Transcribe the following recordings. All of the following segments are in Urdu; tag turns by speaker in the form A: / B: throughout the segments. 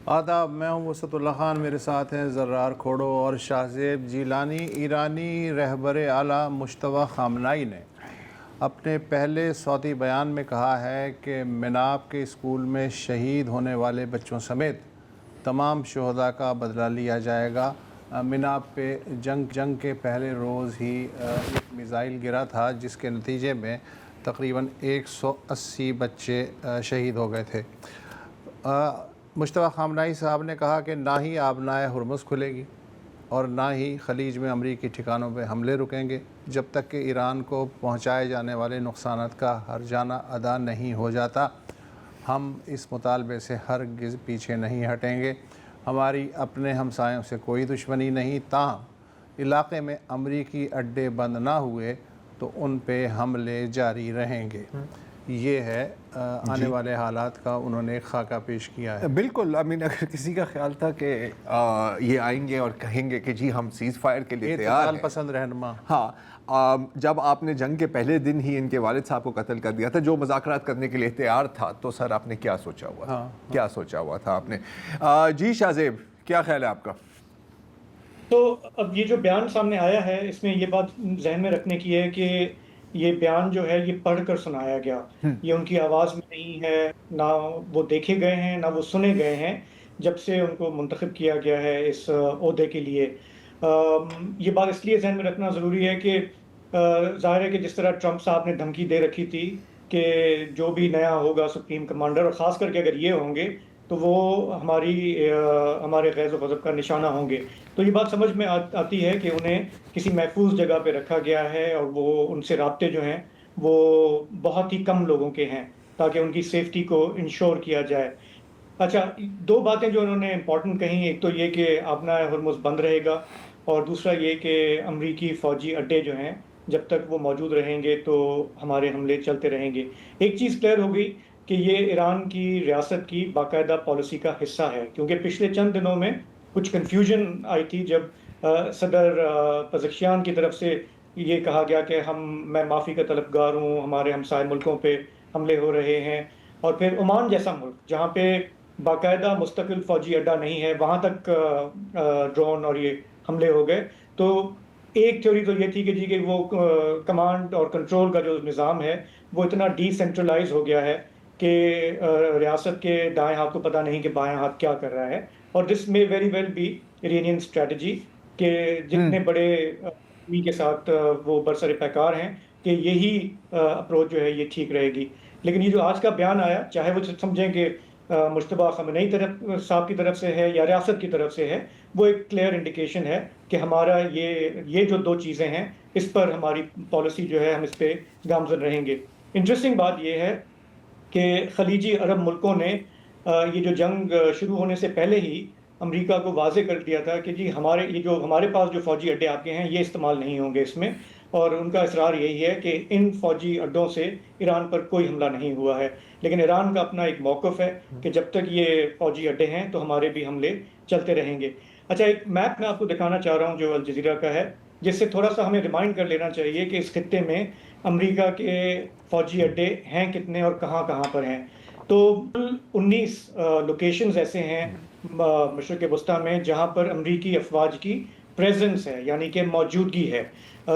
A: آداب، میں ہوں وسعت اللہ خان، میرے ساتھ ہیں زرار کھوڑو اور شاہ زیب جیلانی۔ ایرانی رہبر اعلیٰ مجتبیٰ خامنائی نے اپنے پہلے صوتی بیان میں کہا ہے کہ مناپ کے اسکول میں شہید ہونے والے بچوں سمیت تمام شہداء کا بدلہ لیا جائے گا۔ مناپ پہ جنگ کے پہلے روز ہی ایک میزائل گرا تھا جس کے نتیجے میں تقریباً 180 بچے شہید ہو گئے تھے۔ مجتبیٰ خامنائی صاحب نے کہا کہ نہ ہی آبنائے ہرمز کھلے گی اور نہ ہی خلیج میں امریکی ٹھکانوں پہ حملے رکیں گے جب تک کہ ایران کو پہنچائے جانے والے نقصانات کا ہرجانہ ادا نہیں ہو جاتا۔ ہم اس مطالبے سے ہرگز پیچھے نہیں ہٹیں گے۔ ہماری اپنے ہمسایوں سے کوئی دشمنی نہیں، تاہم علاقے میں امریکی اڈے بند نہ ہوئے تو ان پہ حملے جاری رہیں گے۔ یہ ہے آنے والے حالات کا انہوں نے ایک خاکہ پیش کیا ہے۔
B: بالکل، اگر کسی کا خیال تھا کہ یہ آئیں گے اور کہیں گے کہ جی ہم سیز فائر کے لیے تیار ہیں،
A: اعتدال پسند رہنما،
B: ہاں، جب آپ نے جنگ کے پہلے دن ہی ان کے والد صاحب کو قتل کر دیا تھا جو مذاکرات کرنے کے لیے تیار تھا، تو سر آپ نے کیا سوچا ہوا تھا؟ کیا سوچا ہوا تھا آپ نے؟ جی شاہ زیب، کیا خیال ہے آپ کا؟
C: تو اب یہ جو بیان سامنے آیا ہے اس میں یہ بات ذہن میں رکھنے کی ہے کہ یہ بیان جو ہے یہ پڑھ کر سنایا گیا، یہ ان کی آواز میں نہیں ہے، نہ وہ دیکھے گئے ہیں نہ وہ سنے گئے ہیں جب سے ان کو منتخب کیا گیا ہے اس عہدے کے لیے۔ یہ بات اس لیے ذہن میں رکھنا ضروری ہے کہ ظاہر ہے کہ جس طرح ٹرمپ صاحب نے دھمکی دے رکھی تھی کہ جو بھی نیا ہوگا سپریم کمانڈر، اور خاص کر کے اگر یہ ہوں گے تو وہ ہمارے غیظ و غضب کا نشانہ ہوں گے، تو یہ بات سمجھ میں آتی ہے کہ انہیں کسی محفوظ جگہ پہ رکھا گیا ہے اور وہ ان سے رابطے جو ہیں وہ بہت ہی کم لوگوں کے ہیں تاکہ ان کی سیفٹی کو انشور کیا جائے۔ اچھا، دو باتیں جو انہوں نے امپورٹنٹ کہیں، ایک تو یہ کہ آبنائے ہرمز بند رہے گا، اور دوسرا یہ کہ امریکی فوجی اڈے جو ہیں جب تک وہ موجود رہیں گے تو ہمارے حملے چلتے رہیں گے۔ ایک چیز کلیئر ہو گئی کہ یہ ایران کی ریاست کی باقاعدہ پالیسی کا حصہ ہے، کیونکہ پچھلے چند دنوں میں کچھ کنفیوژن آئی تھی جب صدر پزشکیان کی طرف سے یہ کہا گیا کہ میں معافی کا طلبگار ہوں، ہمارے ہمسائے ملکوں پہ حملے ہو رہے ہیں، اور پھر عمان جیسا ملک جہاں پہ باقاعدہ مستقل فوجی اڈا نہیں ہے وہاں تک ڈرون اور یہ حملے ہو گئے۔ تو ایک تھیوری تو یہ تھی کہ جی کہ وہ کمانڈ اور کنٹرول کا جو نظام ہے وہ اتنا ڈی سینٹرلائز ہو گیا ہے کہ ریاست کے دائیں ہاتھ کو پتہ نہیں کہ بائیں ہاتھ کیا کر رہا ہے، اور this may very well be Iranian strategy کہ جتنے بڑے آدمی کے ساتھ وہ برسر پیکار ہیں کہ یہی اپروچ جو ہے یہ ٹھیک رہے گی۔ لیکن یہ جو آج کا بیان آیا، چاہے وہ سمجھیں کہ مجتبیٰ خامنائی صاحب کی طرف سے ہے یا ریاست کی طرف سے ہے، وہ ایک کلیئر انڈیکیشن ہے کہ ہمارا یہ جو دو چیزیں ہیں اس پر ہماری پالیسی جو ہے ہم اس پہ گامزن رہیں گے۔ انٹرسٹنگ بات یہ ہے کہ خلیجی عرب ملکوں نے یہ جو جنگ شروع ہونے سے پہلے ہی امریکہ کو واضح کر دیا تھا کہ جی ہمارے پاس جو فوجی اڈے آپ کے ہیں یہ استعمال نہیں ہوں گے اس میں، اور ان کا اصرار یہی ہے کہ ان فوجی اڈوں سے ایران پر کوئی حملہ نہیں ہوا ہے۔ لیکن ایران کا اپنا ایک موقف ہے کہ جب تک یہ فوجی اڈے ہیں تو ہمارے بھی حملے چلتے رہیں گے۔ اچھا، ایک میپ میں آپ کو دکھانا چاہ رہا ہوں جو الجزیرہ کا ہے، جس سے تھوڑا سا ہمیں ریمائنڈ کر لینا چاہیے کہ اس خطے میں امریکہ کے فوجی اڈے ہیں کتنے اور کہاں کہاں پر ہیں۔ تو 19 لوکیشنز ایسے ہیں مشرق وسطیٰ میں جہاں پر امریکی افواج کی پریزنس ہے، یعنی کہ موجودگی ہے۔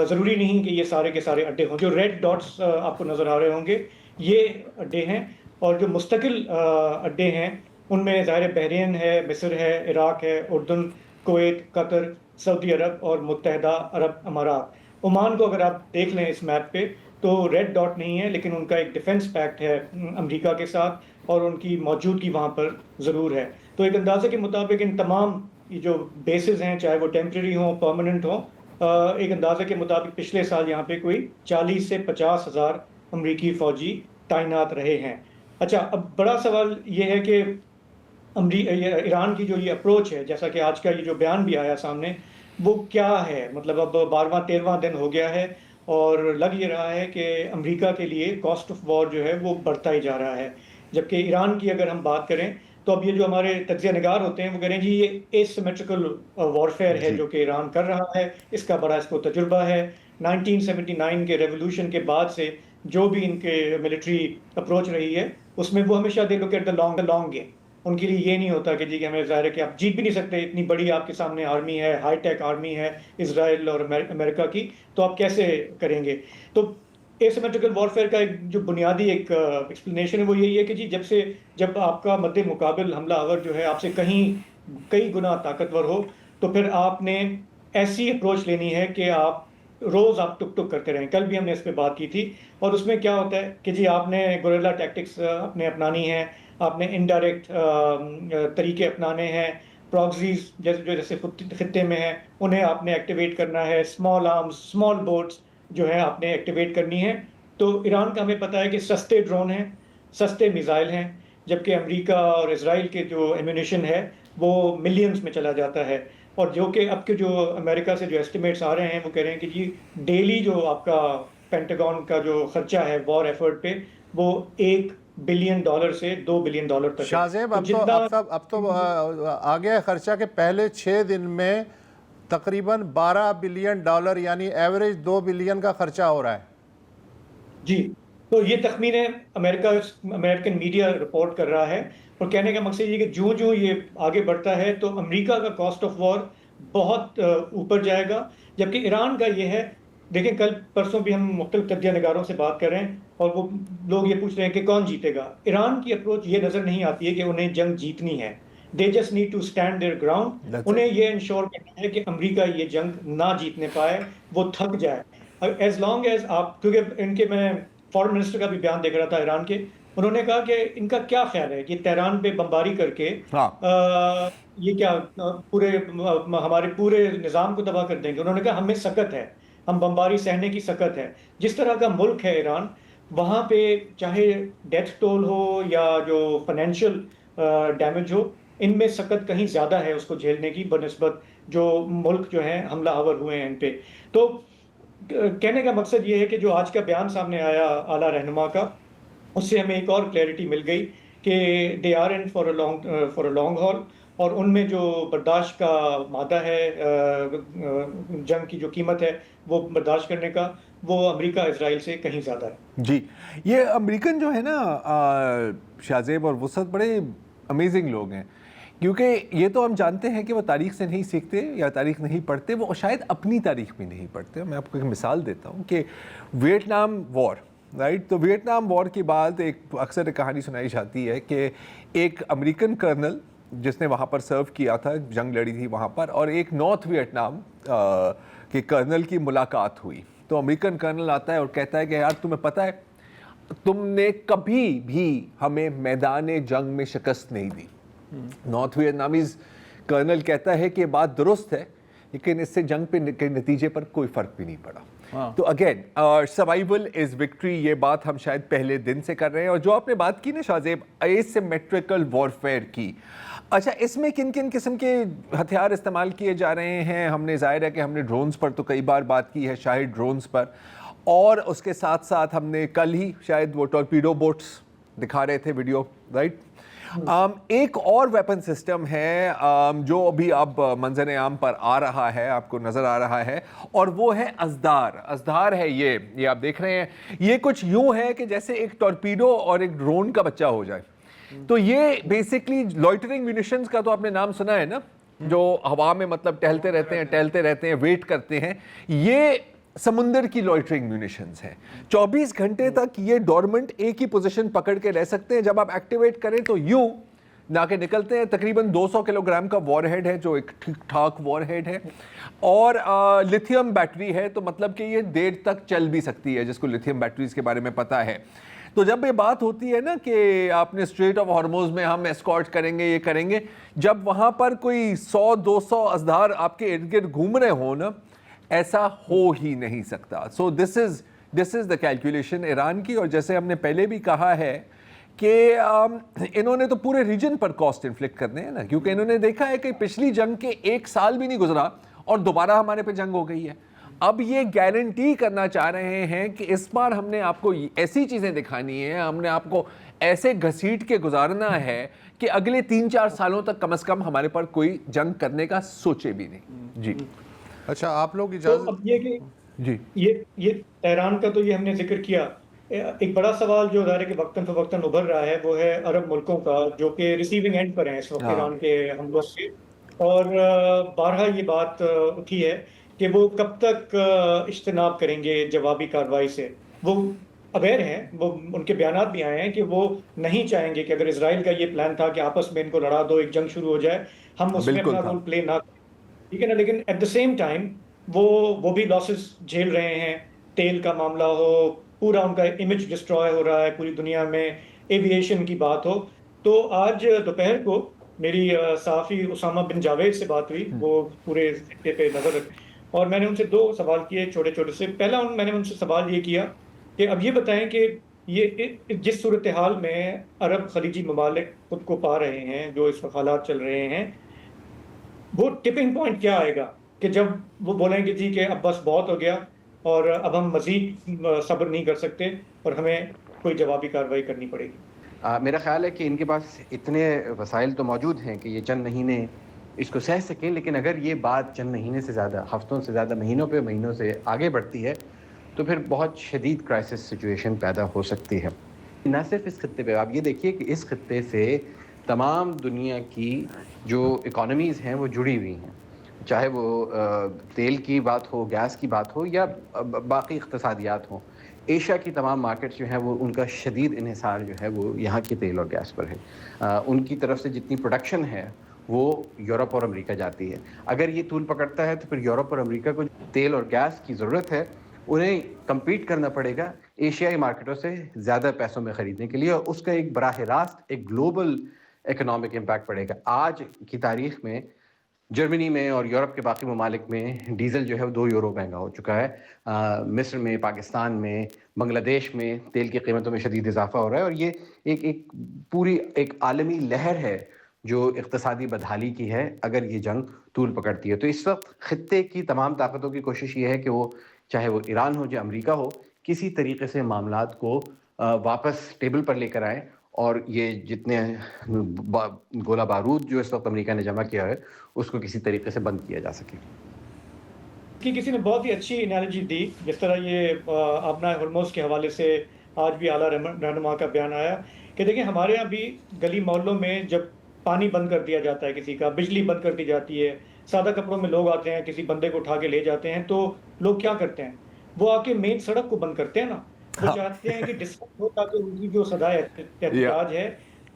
C: ضروری نہیں کہ یہ سارے کے سارے اڈے ہوں، جو ریڈ ڈاٹس آپ کو نظر آ رہے ہوں گے یہ اڈے ہیں، اور جو مستقل اڈے ہیں ان میں ظاہر بحرین ہے، مصر ہے، عراق ہے، اردن، کویت، قطر، سعودی عرب اور متحدہ عرب امارات۔ عمان کو اگر آپ دیکھ لیں اس میپ پہ تو ریڈ ڈاٹ نہیں ہے، لیکن ان کا ایک ڈیفنس پیکٹ ہے امریکہ کے ساتھ اور ان کی موجودگی وہاں پر ضرور ہے۔ تو ایک اندازے کے مطابق ان تمام یہ جو بیسز ہیں چاہے وہ ٹیمپریری ہوں پرماننٹ ہوں، ایک اندازے کے مطابق پچھلے سال یہاں پہ کوئی 40 سے 50 ہزار امریکی فوجی تعینات رہے ہیں۔ اچھا، اب بڑا سوال یہ ہے کہ ایران کی جو یہ اپروچ ہے، جیسا کہ آج کا یہ جو بیان بھی آیا سامنے، وہ کیا ہے؟ مطلب اب 12واں 13واں دن ہو گیا ہے اور لگ یہ رہا ہے کہ امریکہ کے لیے کاسٹ آف وار جو ہے وہ بڑھتا ہی جا رہا ہے، جبکہ ایران کی اگر ہم بات کریں تو اب یہ جو ہمارے تجزیہ نگار ہوتے ہیں وہ کہہ رہے ہیں جی یہ ایسیمیٹرکل وارفیئر ہے جو کہ ایران کر رہا ہے، اس کا بڑا اس کو تجربہ ہے۔ 1979 کے ریولوشن کے بعد سے جو بھی ان کے ملٹری اپروچ رہی ہے اس میں وہ ہمیشہ they look at the long game, ان کے لیے یہ نہیں ہوتا کہ جی کہ ہمیں ظاہر ہے کہ آپ جیت بھی نہیں سکتے، اتنی بڑی آپ کے سامنے آرمی ہے، ہائی ٹیک آرمی ہے اسرائیل اور امریکہ کی، تو آپ کیسے کریں گے؟ تو ایسیمیٹرکل وارفیئر کا ایک جو بنیادی ایک ایکسپلینیشن ہے وہ یہی ہے کہ جی جب آپ کا مد مقابل حملہ آور جو ہے آپ سے کئی گنا طاقتور ہو، تو پھر آپ نے ایسی اپروچ لینی ہے کہ روز آپ ٹک ٹک کرتے رہیں. کل بھی ہم نے اس پہ بات کی تھی. اور اس میں کیا ہوتا ہے کہ جی آپ نے گوریلا ٹیکٹکس اپنے اپنانی ہیں، آپ نے انڈائریکٹ طریقے اپنانے ہیں، پراکسیز جیسے خطے میں ہیں انہیں آپ نے ایکٹیویٹ کرنا ہے، اسمال آرمز، اسمال بوٹس جو ہے آپ نے ایکٹیویٹ کرنی ہے. تو ایران کا ہمیں پتہ ہے کہ سستے ڈرون ہیں، سستے میزائل ہیں، جبکہ امریکہ اور اسرائیل کے جو ایمونیشن ہے وہ ملینز میں چلا جاتا ہے. اور جو کہ اب کے جو امریکہ سے جو ایسٹیمیٹس آ رہے ہیں وہ کہہ رہے ہیں کہ جی ڈیلی جو آپ کا پینٹاگون کا جو خرچہ ہے وار ایفرٹ پہ وہ $1 بلین سے $2 بلین تک ہے.
A: شاہ زیب اب تو آ گیا ہے خرچہ کہ پہلے 6 دن میں تقریباً $12 بلین یعنی ایوریج 2 بلین کا خرچہ ہو رہا ہے.
C: جی تو یہ تخمینے امریکن میڈیا رپورٹ کر رہا ہے. اور کہنے کا مقصد یہ کہ جو یہ آگے بڑھتا ہے تو امریکہ کا کاسٹ آف وار بہت اوپر جائے گا. جبکہ ایران کا یہ ہے، دیکھیں کل پرسوں بھی ہم مختلف تجزیہ نگاروں سے بات کر رہے ہیں اور وہ لوگ یہ پوچھ رہے ہیں کہ کون جیتے گا. ایران کی اپروچ یہ نظر نہیں آتی ہے کہ انہیں جنگ جیتنی ہے. They just need to stand their ground. انہیں یہ انشور کرنا ہے کہ امریکہ یہ جنگ نہ جیتنے پائے، وہ تھک جائے. ایز لانگ ایز آپ، کیونکہ ان کے میں فارن منسٹر کا بھی بیان دیکھ رہا تھا ایران کے، انہوں نے کہا کہ ان کا کیا خیال ہے کہ تہران پہ بمباری کر کے یہ کیا ہمارے پورے نظام کو تباہ کر دیں گے. انہوں نے کہا ہمیں سکت ہے، ہم بمباری سہنے کی سکت ہے. جس طرح کا ملک ہے ایران، وہاں پہ چاہے ڈیتھ ٹول ہو یا جو فائنینشیل ڈیمیج ہو، ان میں سکت کہیں زیادہ ہے اس کو جھیلنے کی بنسبت جو ملک جو ہیں حملہ آور ہوئے ہیں ان پہ. تو کہنے کا مقصد یہ ہے کہ جو آج کا بیان سامنے آیا اعلیٰ رہنما کا، اس سے ہمیں ایک اور کلیئرٹی مل گئی کہ they are in for a long haul. اور ان میں جو برداشت کا مادہ ہے، جنگ کی جو قیمت ہے وہ برداشت کرنے کا، وہ امریکہ اسرائیل سے کہیں زیادہ ہے.
B: جی یہ امریکن جو ہے نا شاہ زیب اور وسعت بڑے امیزنگ لوگ ہیں، کیونکہ یہ تو ہم جانتے ہیں کہ وہ تاریخ سے نہیں سیکھتے یا تاریخ نہیں پڑھتے، وہ شاید اپنی تاریخ بھی نہیں پڑھتے. میں آپ کو ایک مثال دیتا ہوں کہ ویتنام وار، رائٹ، تو ویتنام وار کی بعد ایک اکثر کہانی سنائی جاتی ہے کہ ایک امریکن کرنل جس نے وہاں پر سرو کیا تھا، جنگ لڑی تھی وہاں پر، اور ایک نارتھ ویتنام کے کرنل کی ملاقات ہوئی. تو امریکن کرنل آتا ہے اور کہتا ہے کہ یار تمہیں پتہ ہے تم نے کبھی بھی ہمیں میدان جنگ میں شکست نہیں دی. نارتھ ویتنامیز کرنل کہتا ہے کہ یہ بات درست ہے لیکن اس سے جنگ کے نتیجے پر کوئی فرق بھی نہیں پڑا. تو اگین سروائیول از وکٹری، یہ بات ہم شاید پہلے دن سے کر رہے ہیں. اور جو آپ نے بات کی نا شاہ زیب ایسیمیٹرکل وارفیئر کی، اچھا اس میں کن کن قسم کے ہتھیار استعمال کیے جا رہے ہیں؟ ہم نے ظاہر ہے کہ ہم نے ڈرونز پر تو کئی بار بات کی ہے، شاہد ڈرونز پر، اور اس کے ساتھ ساتھ ہم نے کل ہی شاید وہ ٹورپیڈو بوٹس دکھا رہے تھے ویڈیو، رائٹ. ایک اور ویپن سسٹم ہے جو ابھی اب منظر عام پر آ رہا ہے، آپ کو نظر آ رہا ہے، اور وہ ہے ازدار ہے. یہ آپ دیکھ رہے ہیں، یہ کچھ یوں ہے کہ جیسے ایک ٹورپیڈو اور ایک ڈرون کا بچہ ہو جائے. تو یہ بیسکلی لوئٹرنگ میونیشنز کا تو آپ نے نام سنا ہے نا، جو ہوا میں مطلب ٹہلتے رہتے ہیں ویٹ کرتے ہیں. یہ سمندر کی لوئٹرنگ میونیشنز ہیں. 24 گھنٹے تک یہ ڈورمنٹ ایک ہی پوزیشن پکڑ کے رہ سکتے ہیں. جب آپ ایکٹیویٹ کریں تو یوں نہ کے نکلتے ہیں. تقریباً 200 کلو گرام کا وار ہیڈ ہے جو ایک ٹھیک ٹھاک وار ہیڈ ہے، اور لیتھیم بیٹری ہے، تو مطلب کہ یہ دیر تک چل بھی سکتی ہے، جس کو لیتھیم بیٹریز کے بارے میں پتہ ہے. تو جب یہ بات ہوتی ہے نا کہ آپ نے اسٹریٹ آف ہارموز میں ہم اسکارٹ کریں گے، یہ کریں گے، جب وہاں پر کوئی 100-200 ازدار آپ کے ارد گرد گھوم رہے ہوں نا، ایسا ہو ہی نہیں سکتا. سو دس از دا کیلکولیشن ایران کی. اور جیسے ہم نے پہلے بھی کہا ہے کہ انہوں نے تو پورے ریجن پر کاسٹ انفلکٹ کرنے ہیں نا، کیونکہ انہوں نے دیکھا ہے کہ پچھلی جنگ کے 1 سال بھی نہیں گزرا اور دوبارہ ہمارے پہ جنگ ہو گئی ہے. اب یہ گارنٹی کرنا چاہ رہے ہیں کہ اس بار ہم نے آپ کو ایسی چیزیں دکھانی ہیں، ہم نے آپ کو ایسے گھسیٹ کے گزارنا ہے کہ اگلے 3-4 سالوں تک کم از کم ہمارے پر کوئی جنگ کرنے کا سوچے بھی نہیں. جی
A: اچھا آپ لوگ
C: تو
A: اجازت،
C: اب یہ کہ
B: جی
C: یہ تہران کا تو یہ ہم نے ذکر کیا. ایک بڑا سوال جو ظاہر ہے کہ وقتاً فوقتاً ابھر رہا ہے وہ ہے عرب ملکوں کا جو کہ ریسیونگ اینڈ پر ہیں اس وقت
B: ہاں
C: ایران کے حملوں سے، اور بارہا یہ بات اٹھی ہے کہ وہ کب تک اجتناب کریں گے جوابی کارروائی سے. وہ اویئر ہیں، وہ ان کے بیانات بھی آئے ہیں کہ وہ نہیں چاہیں گے کہ اگر اسرائیل کا یہ پلان تھا کہ آپس میں ان کو لڑا دو، ایک جنگ شروع ہو جائے، ہم اس میں
B: بالکل
C: اپنا
B: تھا.
C: رول پلے نہ کریں. ٹھیک ہے نا، لیکن ایٹ دا سیم ٹائم وہ بھی لاسز جھیل رہے ہیں. تیل کا معاملہ ہو، پورا ان کا امیج ڈسٹروائے ہو رہا ہے پوری دنیا میں، ایویشن کی بات ہو. تو آج دوپہر کو میری صحافی اسامہ بن جاوید سے بات ہوئی، وہ پورے خطے پہ نظر رکھ، اور میں نے ان سے 2 سوال کیے چھوٹے چھوٹے سے. پہلا میں نے ان سے سوال یہ کیا کہ اب یہ بتائیں کہ یہ جس صورتحال میں عرب خلیجی ممالک خود کو پا رہے ہیں، جو اس وقت حالات چل رہے ہیں، وہ ٹپنگ پوائنٹ کیا آئے گا کہ جب وہ بولیں گے جی کہ اب بس بہت ہو گیا اور اب ہم مزید صبر نہیں کر سکتے اور ہمیں کوئی جوابی کارروائی کرنی پڑے گی.
D: میرا خیال ہے کہ ان کے پاس اتنے وسائل تو موجود ہیں کہ یہ چند مہینے اس کو سہ سکیں، لیکن اگر یہ بات چند مہینے سے زیادہ، ہفتوں سے زیادہ، مہینوں سے آگے بڑھتی ہے تو پھر بہت شدید کرائسس سچویشن پیدا ہو سکتی ہے. نہ صرف اس خطے پہ، آپ یہ دیکھیے کہ اس خطے سے تمام دنیا کی جو اکانومیز ہیں وہ جڑی ہوئی ہیں، چاہے وہ تیل کی بات ہو، گیس کی بات ہو، یا باقی اقتصادیات ہوں. ایشیا کی تمام مارکیٹس جو ہیں وہ ان کا شدید انحصار جو ہے وہ یہاں کی تیل اور گیس پر ہے. ان کی طرف سے جتنی پروڈکشن ہے وہ یورپ اور امریکہ جاتی ہے. اگر یہ طول پکڑتا ہے تو پھر یورپ اور امریکہ کو تیل اور گیس کی ضرورت ہے، انہیں کمپیٹ کرنا پڑے گا ایشیائی مارکیٹوں سے زیادہ پیسوں میں خریدنے کے لیے، اور اس کا ایک براہ راست ایک گلوبل اکنامک امپیکٹ پڑے گا. آج کی تاریخ میں جرمنی میں اور یورپ کے باقی ممالک میں ڈیزل جو ہے وہ 2 یورو مہنگا ہو چکا ہے. مصر میں، پاکستان میں، بنگلہ دیش میں تیل کی قیمتوں میں شدید اضافہ ہو رہا ہے، اور یہ ایک پوری ایک عالمی لہر ہے جو اقتصادی بدحالی کی ہے اگر یہ جنگ طول پکڑتی ہے. تو اس وقت خطے کی تمام طاقتوں کی کوشش یہ ہے کہ وہ، چاہے وہ ایران ہو یا امریکہ ہو، کسی طریقے سے معاملات کو واپس ٹیبل پر لے کر آئیں، اور یہ جتنے گولہ بارود جو اس وقت امریکہ نے جمع کیا ہے اس کو کسی طریقے سے بند کیا جا سکے.
C: کہ کسی نے بہت ہی اچھی انالوجی دی، جس طرح یہ آبنائے ہرمز کے حوالے سے آج بھی اعلیٰ رہنما کا بیان آیا کہ دیکھیں ہمارے یہاں بھی گلی محلوں میں جب پانی بند کر دیا جاتا ہے، کسی کا بجلی بند کر دی جاتی ہے، سادہ کپڑوں میں لوگ آتے ہیں، کسی بندے کو اٹھا کے لے جاتے ہیں، تو لوگ کیا کرتے ہیں؟ وہ آ کے مین سڑک کو بند کرتے ہیں نا. وہ چاہتے ہیں کہ ڈسکس ہو تاکہ ان کی جو صدائے احتجاج ہے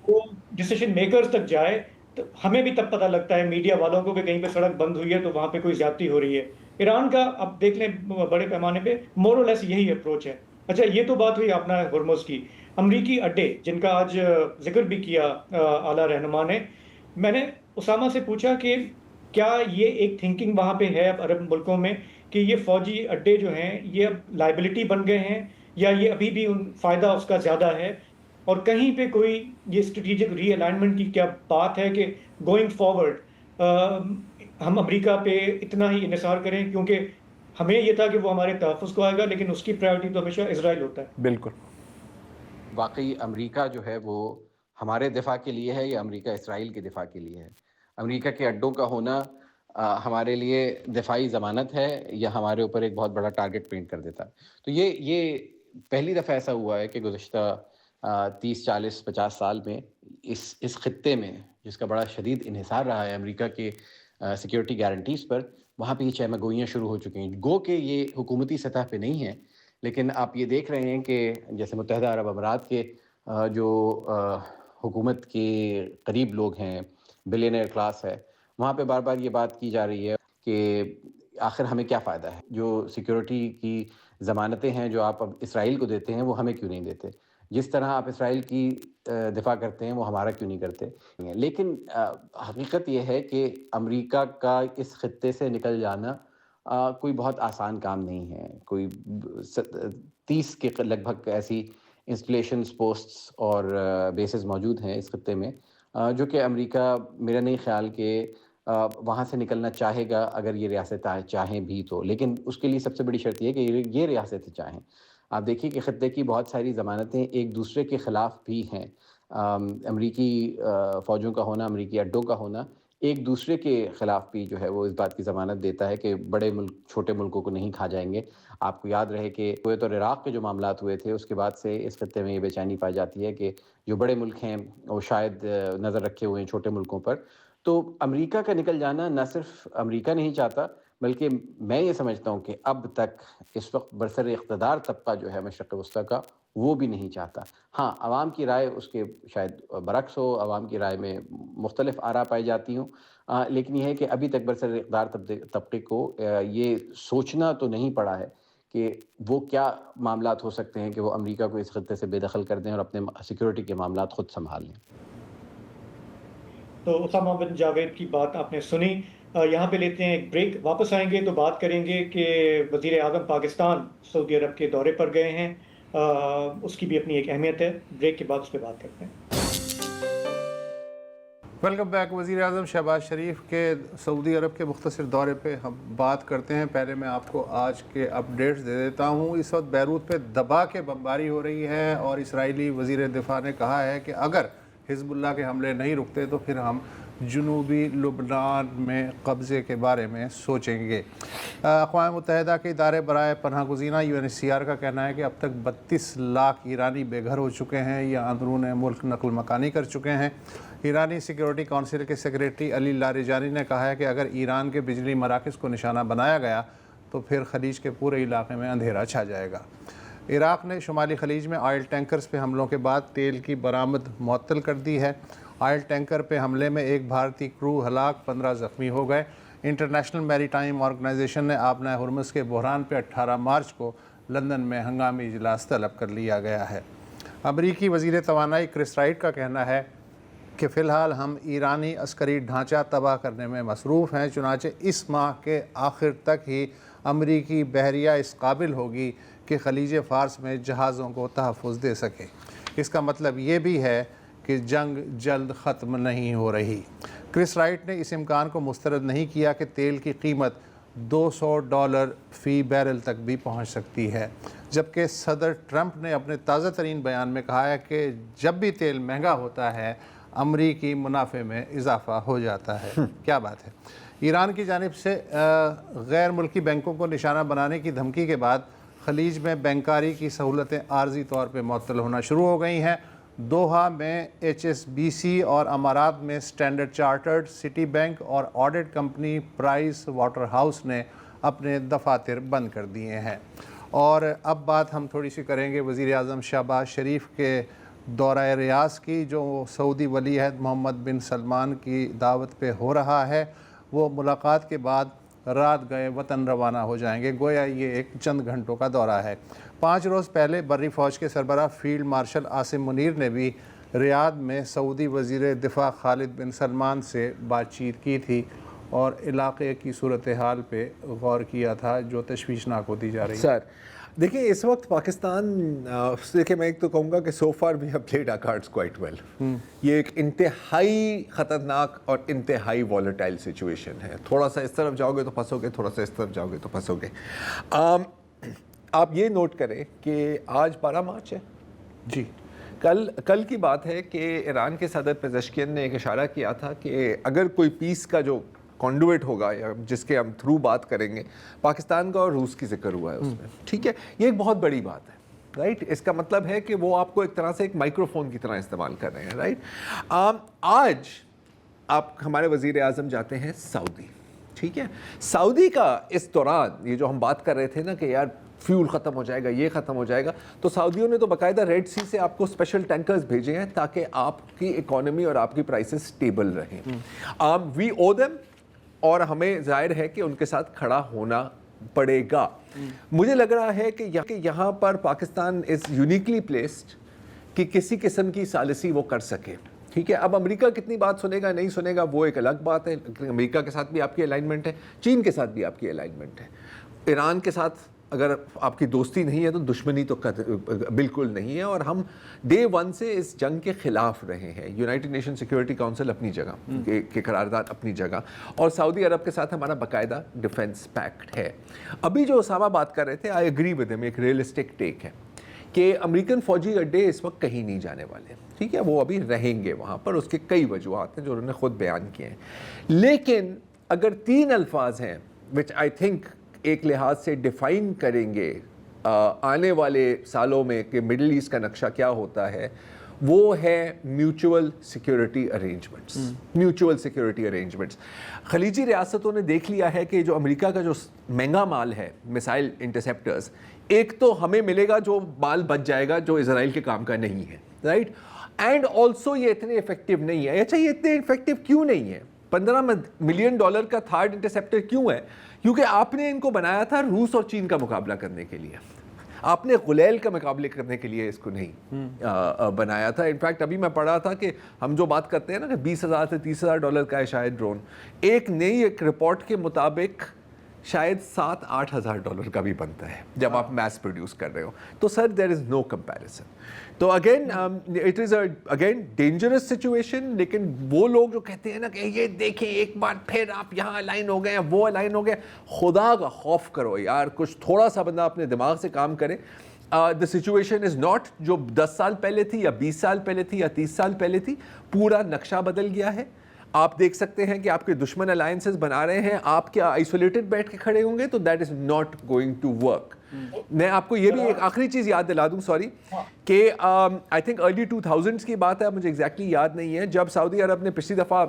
C: وہ ڈیسیشن میکرز تک جائے. تو ہمیں بھی تب پتہ لگتا ہے میڈیا والوں کو کہ کہیں پہ سڑک بند ہوئی ہے تو وہاں پہ کوئی زیادتی ہو رہی ہے. ایران کا اب دیکھ لیں بڑے پیمانے پہ مور اور لیس یہی اپروچ ہے. اچھا، یہ تو بات ہوئی اپنا ہرمز کی. امریکی اڈے جن کا آج ذکر بھی کیا اعلیٰ رہنما نے، میں نے اسامہ سے پوچھا کہ کیا یہ ایک تھنکنگ وہاں پہ ہے اب عرب ملکوں میں کہ یہ فوجی اڈے جو ہیں یہ اب لائبلٹی بن گئے ہیں، یا یہ ابھی بھی فائدہ اس کا زیادہ ہے، اور کہیں پہ کوئی یہ اسٹریٹجک ری الائنمنٹ کی کیا بات ہے کہ گوئنگ فارورڈ ہم امریکہ پہ اتنا ہی انحصار کریں، کیونکہ ہمیں یہ تھا کہ وہ ہمارے تحفظ کو آئے گا، لیکن اس کی پرائیورٹی تو ہمیشہ اسرائیل ہوتا ہے.
B: بالکل.
D: واقعی امریکہ جو ہے وہ ہمارے دفاع کے لیے ہے یا امریکہ اسرائیل کے دفاع کے لیے ہے؟ امریکہ کے اڈوں کا ہونا ہمارے لیے دفاعی ضمانت ہے یا ہمارے اوپر ایک بہت بڑا ٹارگٹ پینٹ کر دیتا ہے؟ تو یہ پہلی دفعہ ایسا ہوا ہے کہ گزشتہ 30 40 50 سال میں اس خطے میں جس کا بڑا شدید انحصار رہا ہے امریکہ کے سیکیورٹی گارنٹیز پر، وہاں پہ یہ چہمگوئیاں شروع ہو چکی ہیں. گو کہ یہ حکومتی سطح پہ نہیں ہیں، لیکن آپ یہ دیکھ رہے ہیں کہ جیسے متحدہ عرب امارات کے جو حکومت کے قریب لوگ ہیں، بلینئر کلاس ہے، وہاں پہ بار بار یہ بات کی جا رہی ہے کہ آخر ہمیں کیا فائدہ ہے؟ جو سیکیورٹی کی ضمانتیں ہیں جو آپ اب اسرائیل کو دیتے ہیں وہ ہمیں کیوں نہیں دیتے؟ جس طرح آپ اسرائیل کی دفاع کرتے ہیں وہ ہمارا کیوں نہیں کرتے؟ لیکن حقیقت یہ ہے کہ امریکہ کا اس خطے سے نکل جانا کوئی بہت آسان کام نہیں ہے. کوئی 30 کے لگ بھگ ایسی انسٹالیشنز، پوسٹس اور بیسز موجود ہیں اس خطے میں جو کہ امریکہ میرا نہیں خیال کہ وہاں سے نکلنا چاہے گا اگر یہ ریاستیں چاہیں بھی تو. لیکن اس کے لیے سب سے بڑی شرط یہ ہے کہ یہ ریاستیں چاہیں. آپ دیکھیے کہ خطے کی بہت ساری ضمانتیں ایک دوسرے کے خلاف بھی ہیں. امریکی فوجوں کا ہونا، امریکی اڈوں کا ہونا ایک دوسرے کے خلاف بھی جو ہے وہ اس بات کی ضمانت دیتا ہے کہ بڑے ملک چھوٹے ملکوں کو نہیں کھا جائیں گے۔ آپ کو یاد رہے کہ کویت اور عراق کے جو معاملات ہوئے تھے اس کے بعد سے اس خطے میں یہ بے چینی پائی جاتی ہے کہ جو بڑے ملک ہیں وہ شاید نظر رکھے ہوئے ہیں چھوٹے ملکوں پر۔ تو امریکہ کا نکل جانا نہ صرف امریکہ نہیں چاہتا بلکہ میں یہ سمجھتا ہوں کہ اب تک اس وقت برسر اقتدار طبقہ جو ہے مشرق وسطیٰ کا وہ بھی نہیں چاہتا۔ ہاں، عوام کی رائے اس کے شاید برعکس ہو، عوام کی رائے میں مختلف آراء پائی جاتی ہوں، لیکن یہ ہے کہ ابھی تک برسر اقتدار طبقے کو یہ سوچنا تو نہیں پڑا ہے کہ وہ کیا معاملات ہو سکتے ہیں کہ وہ امریکہ کو اس خطے سے بے دخل کر دیں اور اپنے سیکورٹی کے معاملات خود سنبھال لیں۔
C: تو اسامہ بن جاوید کی بات آپ نے سنی۔ یہاں پہ لیتے ہیں ایک بریک، واپس آئیں گے تو بات کریں گے کہ وزیر اعظم پاکستان سعودی عرب کے دورے پر گئے ہیں، اس کی بھی اپنی ایک اہمیت ہے۔ بریک کے بعد اس پہ بات کرتے ہیں۔
A: Welcome back. وزیر اعظم شہباز شریف کے سعودی عرب کے مختصر دورے پہ ہم بات کرتے ہیں۔ پہلے میں آپ کو آج کے اپڈیٹس دے دیتا ہوں۔ اس وقت بیروت پہ دبا کے بمباری ہو رہی ہے اور اسرائیلی وزیر دفاع نے کہا ہے کہ اگر حزب اللہ کے حملے نہیں رکتے تو پھر ہم جنوبی لبنان میں قبضے کے بارے میں سوچیں گے۔ اقوام متحدہ کے ادارے برائے پناہ گزینہ UNHCR کا کہنا ہے کہ اب تک 32 لاکھ ایرانی بے گھر ہو چکے ہیں یا اندرون ملک نقل مکانی کر چکے ہیں۔ ایرانی سیکیورٹی کونسل کے سیکریٹری علی لاریجانی نے کہا ہے کہ اگر ایران کے بجلی مراکز کو نشانہ بنایا گیا تو پھر خلیج کے پورے علاقے میں اندھیرا چھا جائے گا۔ عراق نے شمالی خلیج میں آئل ٹینکرز پہ حملوں کے بعد تیل کی برآمد معطل کر دی ہے۔ آئل ٹینکر پہ حملے میں ایک بھارتی کرو ہلاک، 15 زخمی ہو گئے۔ انٹرنیشنل میری ٹائم آرگنائزیشن نے آبنائے ہرمز کے بحران پہ 18 مارچ کو لندن میں ہنگامی اجلاس طلب کر لیا گیا ہے۔ امریکی وزیر توانائی کرس رائٹ کا کہنا ہے کہ فی الحال ہم ایرانی عسکری ڈھانچہ تباہ کرنے میں مصروف ہیں، چنانچہ اس ماہ کے آخر تک ہی امریکی بحریہ اس قابل ہوگی کہ خلیج فارس میں جہازوں کو تحفظ دے سکے۔ اس کا مطلب یہ بھی ہے کہ جنگ جلد ختم نہیں ہو رہی۔ کرس رائٹ نے اس امکان کو مسترد نہیں کیا کہ تیل کی قیمت $200 فی بیرل تک بھی پہنچ سکتی ہے، جبکہ صدر ٹرمپ نے اپنے تازہ ترین بیان میں کہا ہے کہ جب بھی تیل مہنگا ہوتا ہے امریکی منافع میں اضافہ ہو جاتا ہے۔ کیا بات ہے۔ ایران کی جانب سے غیر ملکی بینکوں کو نشانہ بنانے کی دھمکی کے بعد خلیج میں بینکاری کی سہولتیں عارضی طور پہ معطل ہونا شروع ہو گئی ہیں۔ دوحہ میں HSBC اور امارات میں اسٹینڈرڈ چارٹرڈ، سٹی بینک اور audit company price water house نے اپنے دفاتر بند کر دیے ہیں۔ اور اب بات ہم تھوڑی سی کریں گے وزیر اعظم شہباز شریف کے دورہ ریاض کی، جو سعودی ولی عہد محمد بن سلمان کی دعوت پہ ہو رہا ہے۔ وہ ملاقات کے بعد رات گئے وطن روانہ ہو جائیں گے، گویا یہ ایک چند گھنٹوں کا دورہ ہے۔ 5 روز پہلے بری فوج کے سربراہ فیلڈ مارشل عاصم منیر نے بھی ریاض میں سعودی وزیر دفاع خالد بن سلمان سے بات چیت کی تھی اور علاقے کی صورتحال پہ غور کیا تھا جو تشویشناک ہوتی جا رہی ہے۔
B: سر دیکھیں اس وقت پاکستان، دیکھیں میں ایک تو کہوں گا کہ so far we have played our cards quite well. یہ ایک انتہائی خطرناک اور انتہائی والیٹائل سچویشن ہے۔ تھوڑا سا اس طرف جاؤ گے تو پھنسو گے، تھوڑا سا اس طرف جاؤ گے تو پھنسو گے۔ آپ یہ نوٹ کریں کہ آج 12 مارچ ہے
A: جی۔
B: کل کی بات ہے کہ ایران کے صدر پزشکین نے ایک اشارہ کیا تھا کہ اگر کوئی پیس کا جو کانڈویٹ ہوگا یا جس کے ہم تھرو بات کریں گے، پاکستان کا اور روس کی ذکر ہوا ہے اس میں، ٹھیک ہے، یہ ایک بہت بڑی بات ہے، رائٹ۔ اس کا مطلب ہے کہ وہ آپ کو ایک طرح سے ایک مائکرو فون کی طرح استعمال کر رہے ہیں، رائٹ۔ آج آپ ہمارے وزیر اعظم جاتے ہیں سعودی، ٹھیک ہے۔ سعودی کا اس دوران یہ جو ہم بات کر رہے تھے نا کہ یار فیول ختم ہو جائے گا، یہ ختم ہو جائے گا، تو سعودیوں نے تو باقاعدہ ریڈ سی سے آپ کو اسپیشل ٹینکرز بھیجے ہیں تاکہ آپ کی اکانومی اور آپ کی پرائسز اسٹیبل رہیں۔ وی او دیم، اور ہمیں ظاہر ہے کہ ان کے ساتھ کھڑا ہونا پڑے گا۔ مجھے لگ رہا ہے کہ یہاں پر پاکستان از یونیکلی پلیسڈ کہ کسی قسم کی ثالثی وہ کر سکے، ٹھیک ہے۔ اب امریکہ کتنی بات سنے گا نہیں سنے گا وہ ایک الگ بات ہے، امریکہ کے ساتھ بھی آپ کی الائنمنٹ ہے، چین کے ساتھ بھی آپ کی الائنمنٹ ہے، ایران کے ساتھ اگر آپ کی دوستی نہیں ہے تو دشمنی تو بالکل نہیں ہے، اور ہم ڈے 1 سے اس جنگ کے خلاف رہے ہیں۔ یونائٹڈ نیشن سیکورٹی کونسل اپنی جگہ کے قرارداد اپنی جگہ، اور سعودی عرب کے ساتھ ہمارا باقاعدہ ڈیفنس پیکٹ ہے۔ ابھی جو اسامہ بات کر رہے تھے، آئی ایگری ود ہم، ایک ریئلسٹک ٹیک ہے کہ امریکن فوجی اڈے اس وقت کہیں نہیں جانے والے، ٹھیک ہے, وہ ابھی رہیں گے وہاں پر, اس کے کئی وجوہات ہیں جو انہوں نے خود بیان کیے ہیں. لیکن اگر 3 الفاظ ہیں وچ آئی تھنک ایک لحاظ سے ڈیفائن کریں گے آنے والے سالوں میں کہ مڈل ایسٹ کا نقشہ کیا ہوتا ہے, وہ ہے mutual security arrangements. Mutual security arrangements خلیجی ریاستوں نے دیکھ لیا ہے کہ جو امریکہ کا جو مہنگا مال ہے میسائل انٹرسیپٹرز, ایک تو ہمیں ملے گا جو مال بچ جائے گا جو اسرائیل کے کام کا نہیں ہے, رائٹ, اینڈ آلسو یہ اتنے افیکٹو نہیں ہے. اچھا یہ اتنے افیکٹو کیوں نہیں ہے؟ $15 ملین کا تھرڈ انٹرسیپٹر کیوں ہے؟ کیونکہ آپ نے ان کو بنایا تھا روس اور چین کا مقابلہ کرنے کے لیے, آپ نے غلیل کا مقابلے کرنے کے لیے اس کو نہیں بنایا تھا. انفیکٹ ابھی میں پڑھا تھا کہ ہم جو بات کرتے ہیں نا کہ $20,000 سے $30,000 کا ہے شاید ڈرون, ایک نئی ایک رپورٹ کے مطابق شاید $7,000-8,000 کا بھی بنتا ہے جب آپ میس پروڈیوس کر رہے ہو. تو سر دیر از نو کمپیریزن. تو again it is again dangerous situation. لیکن وہ لوگ جو کہتے ہیں نا کہ یہ دیکھیں ایک بار پھر آپ یہاں الائن ہو گئے ہیں, وہ الائن ہو گئے, خدا کا خوف کرو یار, کچھ تھوڑا سا بندہ اپنے دماغ سے کام کرے. دا سچویشن از ناٹ جو 10 سال پہلے تھی یا 20 سال پہلے تھی یا 30 سال پہلے تھی, پورا نقشہ بدل گیا ہے. آپ دیکھ سکتے ہیں کہ آپ کے دشمن الائنسز بنا رہے ہیں, آپ کیا آئسولیٹڈ بیٹھ کے کھڑے ہوں گے, تو that is not going to work. میں آپ کو یہ بھی ایک آخری چیز یاد دلا دوں, سوری, کہ آئی تھنک ارلی 2000s کی بات ہے, مجھے ایگزیکٹلی یاد نہیں ہے, جب سعودی عرب نے پچھلی دفعہ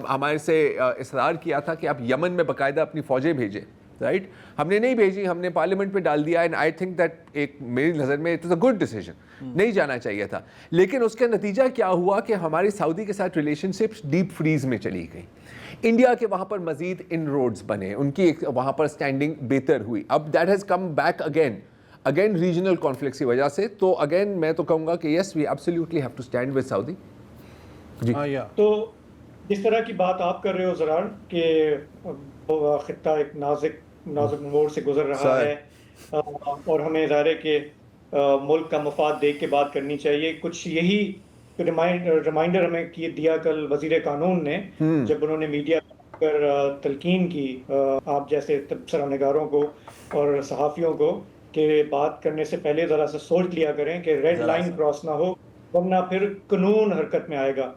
B: ہمارے سے اصرار کیا تھا کہ آپ یمن میں باقاعدہ اپنی فوجیں بھیجیں, رائٹ, ہم نے نہیں بھیجی, ہم نے پارلیمنٹ میں ڈال دیا. اینڈ آئی تھنک دیٹ ایک میری نظر میں it is a good decision, نہیں جانا چاہیے تھا. لیکن اس کا نتیجہ کیا ہوا کہ ہماری سعودی کے ساتھ ریلیشن شپس ڈیپ فریز میں چلی گئی. انڈیا کے وہاں پر مزید ان روڈز بنے, ان کی وہاں پر اسٹینڈنگ بہتر ہوئی. اب that has come back again regional conflicts کی وجہ سے. تو اگین میں تو کہوں گا کہ yes we absolutely have to stand with Saudi. جی
C: تو جس طرح کی بات آپ کر رہے ہو زرار کہ خطہ ایک نازک موڑ سے گزر رہا ہے, اور ہمیں ظاہر ہے کہ ملک کا مفاد دیکھ کے بات کرنی چاہیے. کچھ یہی ریمائنڈر ہمیں دیا کل وزیر قانون نے جب انہوں نے میڈیا پر تلقین کی آپ جیسے تبصرہ نگاروں کو اور صحافیوں کو کہ بات کرنے سے پہلے ذرا سا سوچ لیا کریں کہ ریڈ لائن کراس نہ ہو, ورنہ پھر قانون حرکت میں آئے گا.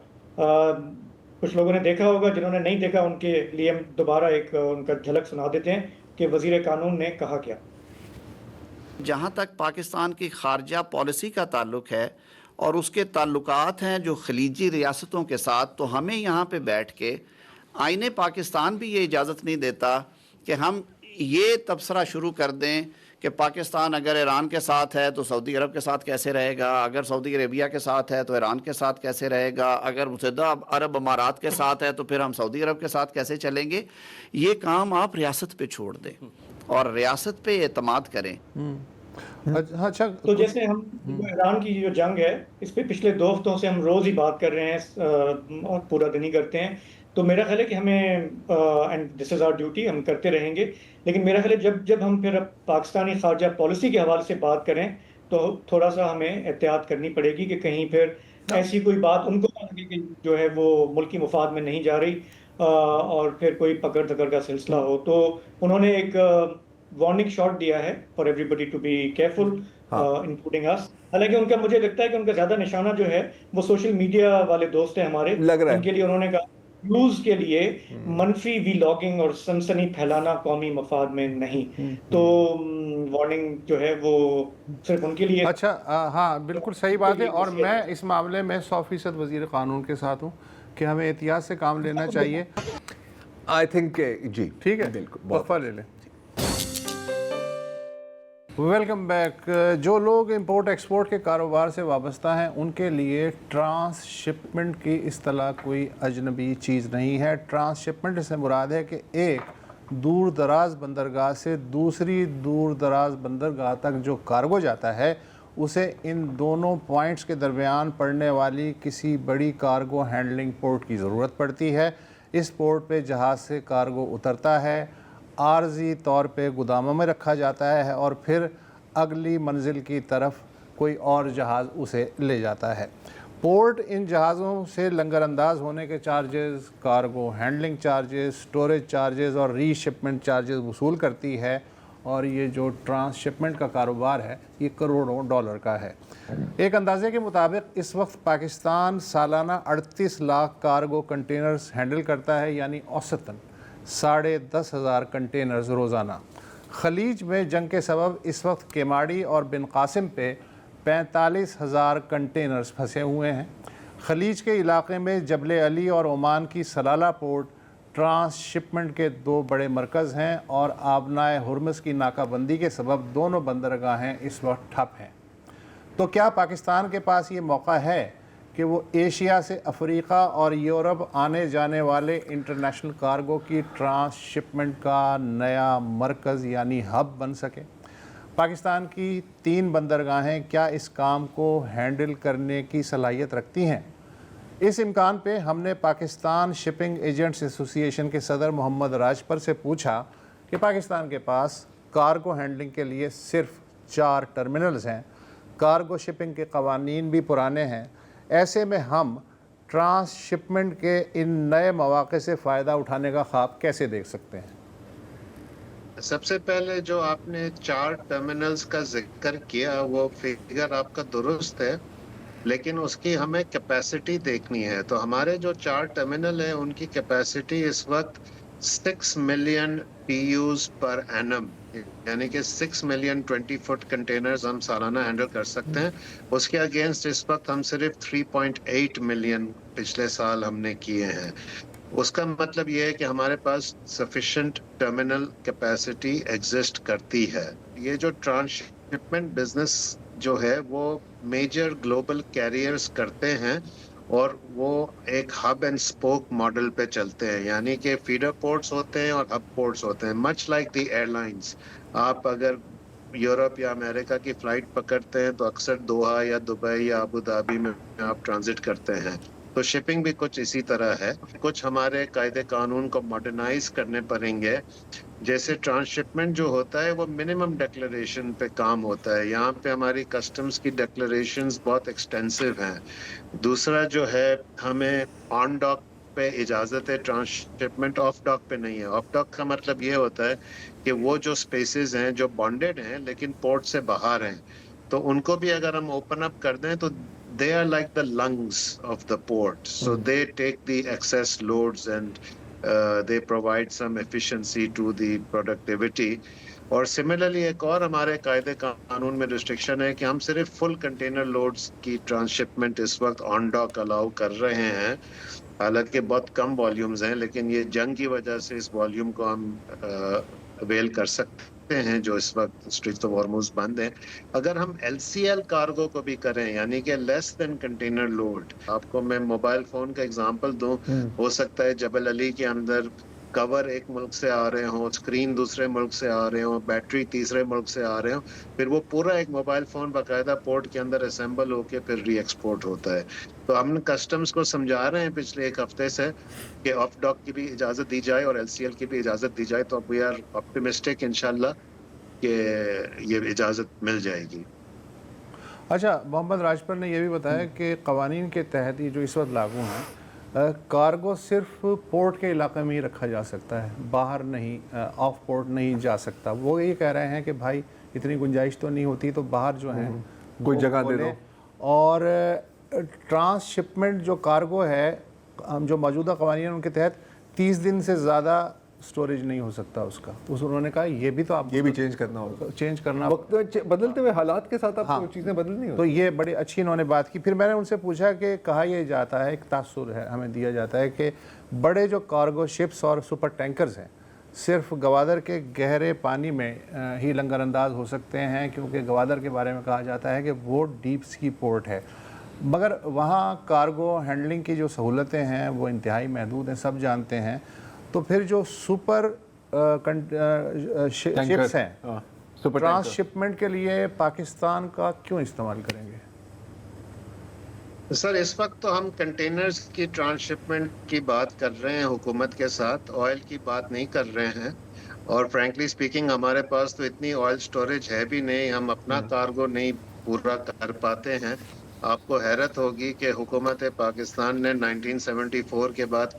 C: کچھ لوگوں نے دیکھا ہوگا, جنہوں نے نہیں دیکھا ان کے لیے ہم دوبارہ ایک ان کا جھلک سنا دیتے ہیں کہ وزیر قانون نے کہا کیا.
E: جہاں تک پاکستان کی خارجہ پالیسی کا تعلق ہے اور اس کے تعلقات ہیں جو خلیجی ریاستوں کے ساتھ, تو ہمیں یہاں پہ بیٹھ کے آئین پاکستان بھی یہ اجازت نہیں دیتا کہ ہم یہ تبصرہ شروع کر دیں کہ پاکستان اگر ایران کے ساتھ ہے تو سعودی عرب کے ساتھ کیسے رہے گا, اگر سعودی عربیہ کے ساتھ ہے تو ایران کے ساتھ کیسے رہے گا, اگر متحدہ عرب امارات کے ساتھ ہے تو پھر ہم سعودی عرب کے ساتھ کیسے چلیں گے. یہ کام آپ ریاست پہ چھوڑ دیں اور ریاست پہ اعتماد کریں.
A: اچھا,
C: تو جیسے ہم ایران کی جو جنگ ہے اس پہ پچھلے 2 ہفتوں سے ہم روز ہی بات کر رہے ہیں اور پورا دن ہی کرتے ہیں. تو میرا خیال ہے کہ ہمیں and this is our duty, ہم کرتے رہیں گے. لیکن میرا خیال ہے جب ہم پھر پاکستانی خارجہ پالیسی کے حوالے سے بات کریں تو تھوڑا سا ہمیں احتیاط کرنی پڑے گی کہ کہیں پھر ایسی کوئی بات ان کو لگے کہ جو ہے وہ ملکی مفاد میں نہیں جا رہی اور پھر کوئی پکڑ دھکڑ کا سلسلہ ہو. تو انہوں نے ایک وارننگ شاٹ دیا ہے for everybody to be careful including us. حالانکہ ان کا مجھے لگتا ہے کہ ان کا زیادہ نشانہ جو ہے وہ سوشل میڈیا والے دوست ہیں ہمارے, ان کے لیے انہوں نے کہا نیوز کے لیے منفی وی لاگنگ اور سنسنی پھیلانا قومی مفاد میں نہیں. تو وارننگ جو ہے وہ صرف ان کے لیے.
A: اچھا, ہاں بالکل صحیح بات ہے, اور میں اس معاملے میں 100% وزیر قانون کے ساتھ ہوں کہ ہمیں احتیاط سے کام لینا چاہیے.
B: آئی تھنک جی
A: ٹھیک ہے,
B: بالکل
A: وقفہ لے لیں. Welcome back. جو لوگ امپورٹ ایکسپورٹ کے کاروبار سے وابستہ ہیں ان کے لیے ٹرانس شپمنٹ کی اصطلاح کوئی اجنبی چیز نہیں ہے. ٹرانس شپمنٹ سے مراد ہے کہ ایک دور دراز بندرگاہ سے دوسری دور دراز بندرگاہ تک جو کارگو جاتا ہے اسے ان دونوں پوائنٹس کے درمیان پڑنے والی کسی بڑی کارگو ہینڈلنگ پورٹ کی ضرورت پڑتی ہے. اس پورٹ پہ جہاز سے کارگو اترتا ہے, عارضی طور پہ گوداموں میں رکھا جاتا ہے اور پھر اگلی منزل کی طرف کوئی اور جہاز اسے لے جاتا ہے. پورٹ ان جہازوں سے لنگر انداز ہونے کے charges, cargo handling charges, storage charges اور ری شپمنٹ چارجز وصول کرتی ہے, اور یہ جو ٹرانس شپمنٹ کا کاروبار ہے یہ کروڑوں ڈالر کا ہے۔ ایک اندازے کے مطابق اس وقت پاکستان سالانہ 38 لاکھ کارگو کنٹینرز ہینڈل کرتا ہے، یعنی اوسطاً 10,500 کنٹینرز روزانہ۔ خلیج میں جنگ کے سبب اس وقت کیماڑی اور بن قاسم پہ 45,000 کنٹینرز پھنسے ہوئے ہیں۔ خلیج کے علاقے میں جبل علی اور عمان کی سلالہ پورٹ ٹرانس شپمنٹ کے 2 بڑے مرکز ہیں، اور آبنائے ہرمز کی ناکہ بندی کے سبب دونوں بندرگاہیں اس وقت ٹھپ ہیں۔ تو کیا پاکستان کے پاس یہ موقع ہے کہ وہ ایشیا سے افریقہ اور یورپ آنے جانے والے انٹرنیشنل کارگو کی ٹرانس شپمنٹ کا نیا مرکز یعنی ہب بن سکے؟ پاکستان کی 3 بندرگاہیں کیا اس کام کو ہینڈل کرنے کی صلاحیت رکھتی ہیں؟ اس امکان پہ ہم نے پاکستان شپنگ ایجنٹس ایسوسی ایشن کے صدر محمد راجپر سے پوچھا کہ پاکستان کے پاس کارگو ہینڈلنگ کے لیے صرف 4 ٹرمینلز ہیں، کارگو شپنگ کے قوانین بھی پرانے ہیں، ایسے میں ہم ٹرانس شپمنٹ کے ان نئے مواقع سے فائدہ اٹھانے کا خواب کیسے دیکھ سکتے ہیں؟
F: سب سے پہلے جو آپ نے 4 ٹرمینلز کا ذکر کیا وہ فگر آپ کا درست ہے، لیکن اس کی ہمیں کیپیسٹی دیکھنی ہے۔ تو ہمارے جو 4 ٹرمینل ہیں ان کی کیپیسٹی اس وقت 6 ملین پی یوز پر اینم، یعنی کہ 6 ملین 20 فٹ کنٹینرز ہم سالانہ ہینڈل کر سکتے ہیں۔ اس کے اگینسٹ اس وقت ہم صرف 3.8 ملین پچھلے سال ہم نے کیے ہیں۔ اس کا مطلب یہ ہے کہ ہمارے پاس سفیشینٹ ٹرمینل کیپیسٹی ایگزسٹ کرتی ہے۔ یہ جو ٹرانس شپمنٹ بزنس جو ہے وہ میجر گلوبل کیریئرز کرتے ہیں، اور وہ ایک ہب اینڈ اسپوک ماڈل پہ چلتے ہیں، یعنی کہ فیڈر پورٹس ہوتے ہیں اور ہب پورٹس ہوتے ہیں، much like the airlines. آپ اگر یورپ یا امریکہ کی فلائٹ پکڑتے ہیں تو اکثر دوحہ یا دبئی یا ابو دھابی میں آپ ٹرانزٹ کرتے ہیں۔ تو شپنگ بھی کچھ اسی طرح ہے۔ کچھ ہمارے قاعدے قانون کو ماڈرنائز کرنے پڑیں گے، جیسے ٹرانس شپمنٹ جو ہوتا ہے وہ منیمم ڈیکلریشن پہ کام ہوتا ہے۔ یہاں پہ ہماری کسٹمز کی ڈیکلریشنز بہت ایکسٹینسو ہیں۔ دوسرا جو ہے ہمیں آن ڈاک پہ اجازت ہے ٹرانس شپمنٹ، آف ڈاک پہ نہیں ہے۔ آف ڈاک کا مطلب یہ ہوتا ہے کہ وہ جو سپیسز ہیں جو بانڈیڈ ہیں لیکن پورٹ سے باہر ہیں، تو ان کو بھی اگر ہم اوپن اپ کر دیں تو they are like the lungs of the port, so they take the excess loads and they provide some efficiency to the productivity. اور سملرلی ایک اور ہمارے قاعدے قانون میں ریسٹرکشن ہے کہ ہم صرف فل کنٹینر لوڈز کی ٹرانسشپمنٹ اس وقت آن ڈاک الاؤ کر رہے ہیں، حالانکہ بہت کم والیومز ہیں، لیکن یہ جنگ کی وجہ سے اس والیوم کو ہم اویل کر سکتے ہیں جو اس وقت اسٹریٹس آف ہارموز بند ہیں۔ اگر ہم ایل سی ایل کارگو کو بھی کریں، یعنی کہ لیس دین کنٹینر لوڈ، آپ کو میں موبائل فون کا اگزامپل دوں، ہو سکتا ہے جبل علی کے اندر کور ایک ملک سے آ رہے ہوں، اسکرین دوسرے ملک سے آ رہے ہوں، بیٹری تیسرے ملک سے آ رہے ہوں، پھر وہ پورا ایک موبائل فون باقاعدہ پورٹ کے اندر اسمبل ہو کے پھر ری ایکسپورٹ ہوتا ہے۔ تو ہم کسٹمز کو سمجھا رہے ہیں پچھلے 1 ہفتے سے کہ آف ڈاک کی بھی اجازت دی جائے اور ایل سی ایل کی بھی اجازت دی جائے، تو وی آر آپٹیمسٹک انشاءاللہ کہ یہ اجازت مل جائے گی۔
A: اچھا، محمد راجپر نے یہ بھی بتایا کہ قوانین کے تحت یہ جو اس وقت لاگو ہیں، کارگو صرف پورٹ کے علاقے میں ہی رکھا جا سکتا ہے، باہر نہیں، آف پورٹ نہیں جا سکتا۔ وہ یہ کہہ رہے ہیں کہ بھائی اتنی گنجائش تو نہیں ہوتی تو باہر جو ہیں
B: کوئی جگہ دے دو۔ اور
A: ٹرانس شپمنٹ جو کارگو ہے، جو موجودہ قوانین ان کے تحت 30 دن سے زیادہ سٹوریج نہیں ہو سکتا اس کا۔ تو انہوں نے کہا یہ بھی تو آپ
B: یہ بھی چینج کرنا ہوگا،
A: چینج کرنا
B: وقت بدلتے ہوئے حالات کے ساتھ آپ کو چیزیں بدلنی ہوتی۔
A: تو یہ بڑی اچھی انہوں نے بات کی۔ پھر میں نے ان سے پوچھا کہ کہا یہ جاتا ہے، ایک تاثر ہے ہمیں دیا جاتا ہے کہ بڑے جو کارگو شپس اور سپر ٹینکرز ہیں صرف گوادر کے گہرے پانی میں ہی لنگر انداز ہو سکتے ہیں، کیونکہ گوادر کے بارے میں کہا جاتا ہے کہ وہ ڈیپ سی پورٹ ہے، مگر وہاں کارگو ہینڈلنگ کی جو سہولتیں ہیں وہ انتہائی محدود ہیں، سب جانتے ہیں۔ تو پھر جو سپر شپس ہیں ٹرانس شپمنٹ کے لیے پاکستان کا کیوں استعمال کریں گے؟
F: سر اس وقت تو ہم کنٹینرز کی ٹرانس شپمنٹ کی بات کر رہے ہیں حکومت کے ساتھ، آئل کی بات نہیں کر رہے ہیں، اور فرینکلی سپیکنگ ہمارے پاس تو اتنی آئل سٹوریج ہے بھی نہیں، ہم اپنا کارگو نہیں پورا کر پاتے ہیں۔ آپ کو حیرت ہوگی کہ حکومت پاکستان نے 1974 کے بعد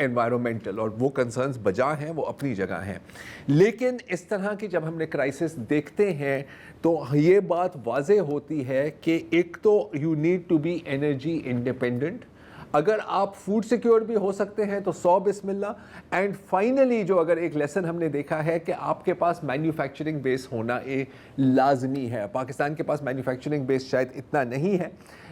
B: environmental, اور وہ concerns بجا ہیں, وہ اپنی جگہ ہیں. لیکن اس طرح کی جب ہم نے کرائسس دیکھتے ہیں تو یہ بات واضح ہوتی ہے کہ ایک تو you need to be energy independent. اگر آپ فوڈ سیکیور بھی ہو سکتے ہیں تو 100 بسم اللہ. اینڈ فائنلی جو اگر ایک لیسن ہم نے دیکھا ہے کہ آپ کے پاس مینوفیکچرنگ بیس ہونا لازمی ہے. پاکستان کے پاس مینوفیکچرنگ بیس شاید اتنا نہیں ہے,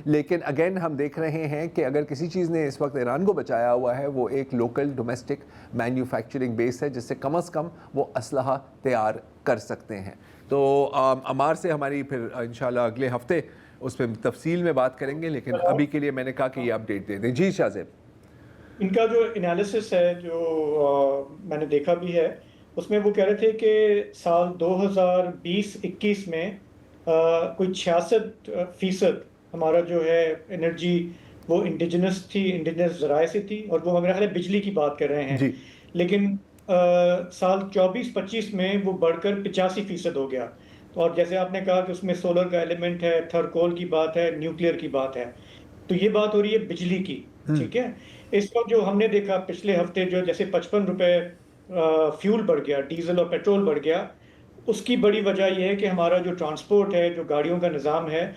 B: لیکن اگین ہم دیکھ رہے ہیں کہ اگر کسی چیز نے اس وقت ایران کو بچایا ہوا ہے وہ ایک لوکل ڈومیسٹک مینوفیکچرنگ بیس ہے, جس سے کم از کم وہ اسلحہ تیار کر سکتے ہیں. تو عمار سے ہماری پھر انشاءاللہ اگلے ہفتے اس پہ تفصیل میں بات کریں گے, لیکن ابھی کے لیے میں نے کہا کہ یہ اپڈیٹ دے دیں. جی شاہ زیب,
C: ان کا جو انالیسس ہے جو میں نے دیکھا بھی ہے, اس میں وہ کہہ رہے تھے کہ سال 2020-21 میں کوئی 66% ہمارا جو ہے انرجی وہ انڈیجنس تھی, انڈیجنس ذرائع سے تھی, اور وہ میرا خیال ہے بجلی کی بات کر رہے ہیں.
B: جی.
C: لیکن سال 24-25 میں وہ بڑھ کر 85% ہو گیا. اور جیسے آپ نے کہا کہ اس میں سولر کا ایلیمنٹ ہے, تھرکول کی بات ہے, نیوکلیئر کی بات ہے, تو یہ بات ہو رہی ہے بجلی کی. ٹھیک ہے. اس وقت جو ہم نے دیکھا پچھلے ہفتے جو جیسے 55 روپے فیول بڑھ گیا, ڈیزل اور پیٹرول بڑھ گیا, اس کی بڑی وجہ یہ ہے کہ ہمارا جو ٹرانسپورٹ ہے, جو گاڑیوں کا نظام ہے,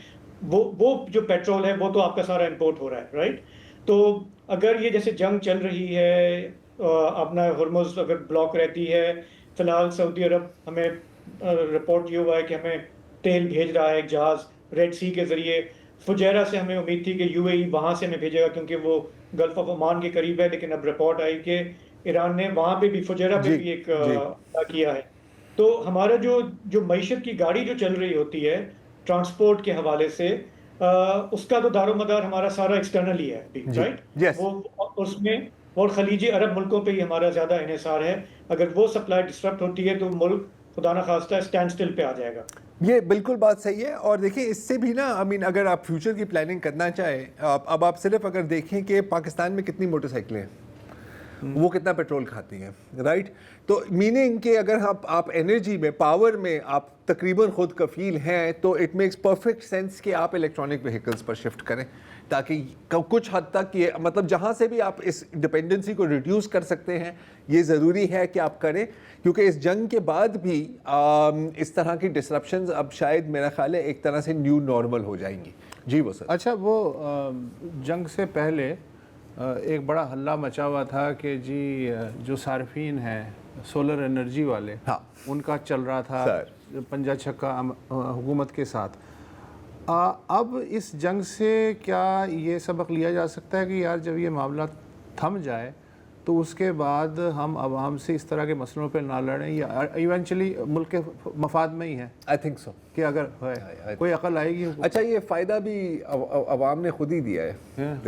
C: وہ جو پیٹرول ہے وہ تو آپ کا سارا امپورٹ ہو رہا ہے, رائٹ. تو اگر یہ جیسے جنگ چل رہی ہے, اپنا ہرمز اگر بلاک رہتی ہے, فی الحال سعودی عرب ہمیں رپورٹ یہ ہوا ہے کہ ہمیں تیل بھیج رہا ہے ایک جہاز ریڈ سی کے ذریعے. فجیرہ سے ہمیں امید تھی کہ UAE وہاں سے ہمیں بھیجے گا کیونکہ وہ گلف آف عمان کے قریب ہے, لیکن اب رپورٹ آئی کہ ایران نے وہاں پہ بھی فجیرہ پہ بھی ایک کیا ہے. تو ہمارا جو معیشت کی گاڑی جو چل رہی ہوتی ہے ٹرانسپورٹ کے حوالے سے, اس کا تو دار و مدار ہمارا سارا ایکسٹرنل ہی ہے, رائٹ. وہ اس میں اور خلیجی عرب ملکوں پہ ہی ہمارا زیادہ انحصار ہے. اگر وہ سپلائی ڈسٹرپٹ ہوتی ہے تو ملک خدا نہ خواستہ اسٹینڈ سٹل پہ آ جائے گا.
B: یہ بالکل بات صحیح ہے. اور دیکھیں اس سے بھی نا اگر آپ فیوچر کی پلاننگ کرنا چاہیں, اب آپ صرف اگر دیکھیں کہ پاکستان میں کتنی موٹر سائیکلیں ہیں, وہ کتنا پیٹرول کھاتی ہیں, رائٹ. تو میننگ کہ اگر آپ انرجی میں, پاور میں آپ تقریباً خود کفیل ہیں, تو اٹ میکس پرفیکٹ سینس کہ آپ الیکٹرانک وہیکلس پر شفٹ کریں, تاکہ کچھ حد تک یہ مطلب جہاں سے بھی آپ اس ڈپینڈنسی کو ریڈیوس کر سکتے ہیں یہ ضروری ہے کہ آپ کریں, کیونکہ اس جنگ کے بعد بھی اس طرح کی ڈسرپشنز اب شاید میرا خیال ہے ایک طرح سے نیو نارمل ہو جائیں گی. جی وہ سر.
A: اچھا, وہ جنگ سے پہلے ایک بڑا ہلہ مچا ہوا تھا کہ جی جو صارفین ہیں سولر انرجی والے, ان کا چل رہا تھا پنجہ چھکا حکومت کے ساتھ. اب اس جنگ سے کیا یہ سبق لیا جا سکتا ہے کہ یار جب یہ معاملہ تھم جائے تو اس کے بعد ہم عوام سے اس طرح کے مسئلوں پہ نہ لڑیں, یا ایونچولی ملک کے مفاد میں ہی ہے؟
B: آئی تھنک سو
A: کہ اگر کوئی عقل آئے گی.
B: اچھا, یہ فائدہ بھی عوام نے خود ہی دیا ہے.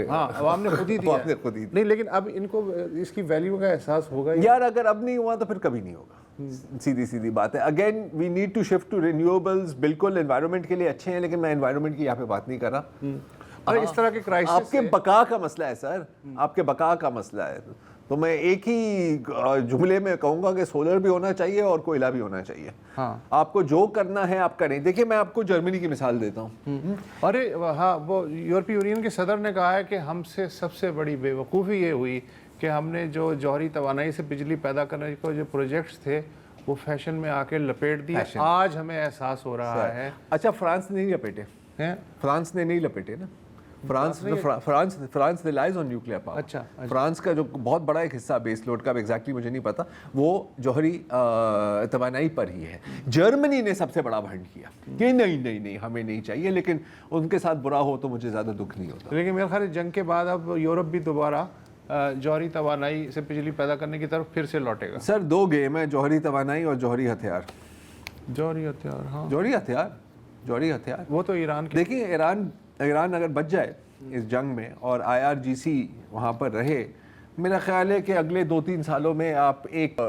A: ہاں, عوام نے خود ہی دیا ہے. نہیں, لیکن اب ان کو اس کی ویلیو کا احساس ہوگا
B: یار. اگر اب نہیں ہوا تو پھر کبھی نہیں ہوگا. سیدھی بات ہے. Again we need to shift to renewables. بالکل انوائرمنٹ کے لیے اچھے ہیں, لیکن میں انوائرمنٹ کی یہاں پہ بات نہیں کر رہا.
A: اس طرح کے کرائسس
B: آپ کے بقا کا مسئلہ ہے سر, آپ کے بقا کا مسئلہ ہے. تو میں ایک ہی جملے میں کہوں گا کہ سولر بھی ہونا چاہیے اور کوئلہ بھی ہونا چاہیے. آپ کو جو کرنا ہے آپ کریں. دیکھیں میں آپ کو جرمنی کی مثال دیتا ہوں.
A: ارے ہاں, وہ یورپی یونین کے صدر نے کہا ہے کہ ہم سے سب سے بڑی بے وقوفی یہ ہوئی کہ ہم نے جو جوہری توانائی سے بجلی پیدا کرنے کے جو پروجیکٹس تھے وہ فیشن میں آ کے لپیٹ دیے. آج ہمیں احساس ہو رہا ہے.
B: اچھا, فرانس نے نہیں لپیٹے, فرانس نے نہیں لپیٹے نا. France relies on nuclear power.
A: اچھا,
B: فرانس کا جو بہت بڑا ایک حصہ بیس لوڈ کا ایگزیکٹلی مجھے نہیں پتا, وہ جوہری توانائی پر ہی ہے. جرمنی نے سب سے بڑا بھنڈ کیا کہ نہیں ہمیں نہیں چاہیے, لیکن ان کے ساتھ برا ہو تو مجھے زیادہ دکھ نہیں ہوتا.
A: لیکن میرے خیال ہے جنگ کے بعد اب یورپ بھی دوبارہ جوہری توانائی سے بجلی پیدا کرنے کی طرف پھر سے لوٹے گا.
B: سر 2 گیم ہے, جوہری توانائی اور جوہری ہتھیار.
A: جوہری ہتھیار, ہاں
B: جوہری ہتھیار
A: وہ تو ایران کے.
B: دیکھیں ایران اگر بچ جائے اس جنگ میں اور IRGC وہاں پر رہے, میرا خیال ہے کہ اگلے 2-3 سالوں میں آپ ایک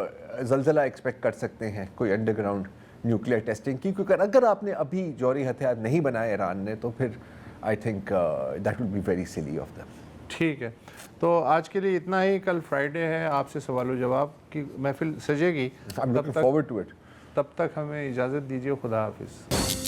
B: زلزلہ ایکسپیکٹ کر سکتے ہیں کوئی انڈر گراؤنڈ نیوکلیئر ٹیسٹنگ کی. کیونکہ اگر آپ نے ابھی جوہری ہتھیار نہیں بنائے ایران نے, تو پھر I think that would be very silly of them.
A: ٹھیک ہے, تو آج کے لیے اتنا ہی. کل فرائیڈے ہے, آپ سے سوال و جواب کی محفل سجے گی.
B: I'm looking forward to it.
A: تب تک ہمیں اجازت دیجیے. خدا حافظ.